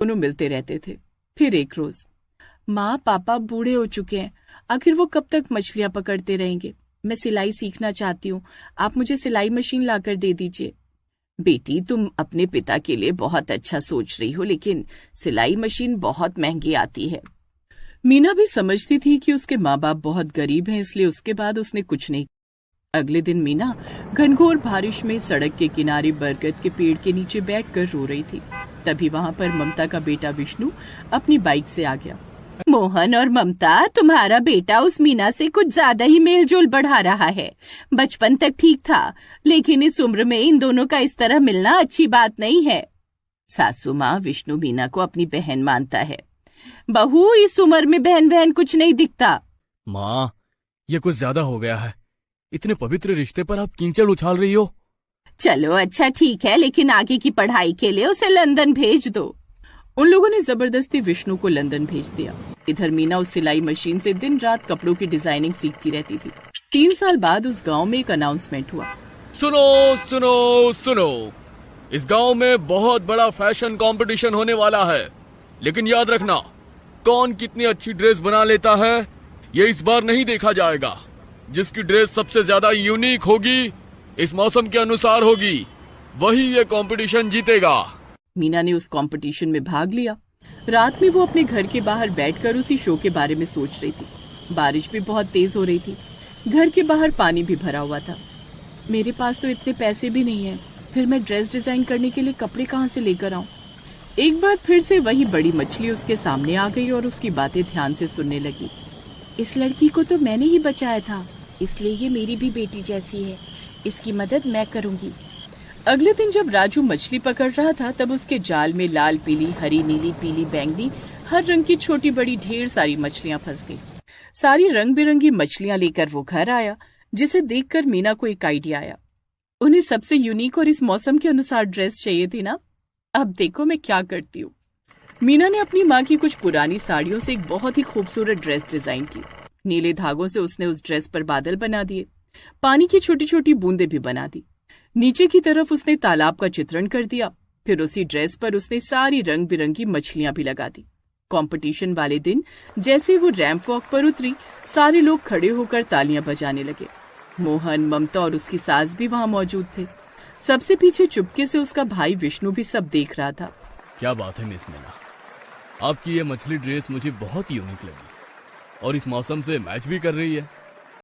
दोनों मिलते रहते थे। फिर एक रोज, माँ पापा बूढ़े हो चुके हैं, आखिर वो कब तक मछलियां पकड़ते रहेंगे? मैं सिलाई सीखना चाहती हूँ, आप मुझे सिलाई मशीन लाकर दे दीजिए। बेटी, तुम अपने पिता के लिए बहुत अच्छा सोच रही हो, लेकिन सिलाई मशीन बहुत महंगी आती है। मीना भी समझती थी कि उसके माँ बाप बहुत गरीब हैं, इसलिए उसके बाद उसने कुछ नहीं। अगले दिन मीना घनघोर बारिश में सड़क के किनारे बरगद के पेड़ के नीचे बैठकर रो रही थी। तभी वहां पर ममता का बेटा विष्णु अपनी बाइक से आ गया। मोहन और ममता, तुम्हारा बेटा उस मीना से कुछ ज्यादा ही मेलजोल बढ़ा रहा है। बचपन तक ठीक था, लेकिन इस उम्र में इन दोनों का इस तरह मिलना अच्छी बात नहीं है। सासू माँ, विष्णु मीना को अपनी बहन मानता है। बहू, इस उम्र में बहन बहन कुछ नहीं दिखता। माँ, ये कुछ ज्यादा हो गया है। इतने पवित्र रिश्ते पर आप कीचड़ उछाल रही हो। चलो अच्छा ठीक है, लेकिन आगे की पढ़ाई के लिए उसे लंदन भेज दो। उन लोगों ने जबरदस्ती विष्णु को लंदन भेज दिया। इधर मीना उस सिलाई मशीन से दिन रात कपड़ों की डिजाइनिंग सीखती रहती थी। 3 साल बाद उस गांव में एक अनाउंसमेंट हुआ। सुनो सुनो सुनो, इस गांव में बहुत बड़ा फैशन कंपटीशन होने वाला है, लेकिन याद रखना, कौन कितनी अच्छी ड्रेस बना लेता है ये इस बार नहीं देखा जाएगा। जिसकी ड्रेस सबसे ज्यादा यूनिक होगी, इस मौसम के अनुसार होगी, वही ये कंपटीशन जीतेगा। मीना ने उस कंपटीशन में भाग लिया। रात में वो अपने घर के बाहर बैठकर उसी शो के बारे में सोच रही थी। बारिश भी बहुत तेज हो रही थी। घर के बाहर पानी भी भरा हुआ था। मेरे पास तो इतने पैसे भी नहीं है, फिर मैं ड्रेस डिजाइन करने के लिए कपड़े कहाँ से लेकर आऊं? एक बार फिर से वही बड़ी मछली उसके सामने आ गई और उसकी बातें ध्यान से सुनने लगी। इस लड़की को तो मैंने ही बचाया था, इसलिए ये मेरी भी बेटी जैसी है। इसकी मदद मैं करूंगी। अगले दिन जब राजू मछली पकड़ रहा था, तब उसके जाल में लाल पीली, हरी नीली, पीली बैंगनी, हर रंग की छोटी बड़ी ढेर सारी मछलियां फंस गई। सारी रंग बिरंगी मछलियां लेकर वो घर आया, जिसे देखकर मीना को एक आइडिया आया। उन्हें सबसे यूनिक और इस मौसम के अनुसार ड्रेस चाहिए थी ना। अब देखो मैं क्या करती हूँ। मीना ने अपनी माँ की कुछ पुरानी साड़ियों से एक बहुत ही खूबसूरत ड्रेस डिजाइन की। नीले धागों से उसने उस ड्रेस पर बादल बना दिए, पानी की छोटी छोटी बूंदें भी बना दी। नीचे की तरफ उसने तालाब का चित्रण कर दिया। फिर उसी ड्रेस पर उसने सारी रंग बिरंगी मछलियां भी लगा दी। कंपटीशन वाले दिन जैसे वो रैंप वॉक पर उतरी, सारे लोग खड़े होकर तालियां बजाने लगे। मोहन, ममता और उसकी सास भी वहां मौजूद थे। सबसे पीछे चुपके से उसका भाई विष्णु भी सब देख रहा था। क्या बात है मिस मीना, आपकी ये मछली ड्रेस मुझे बहुत यूनिक लगी और इस मौसम से मैच भी कर रही है।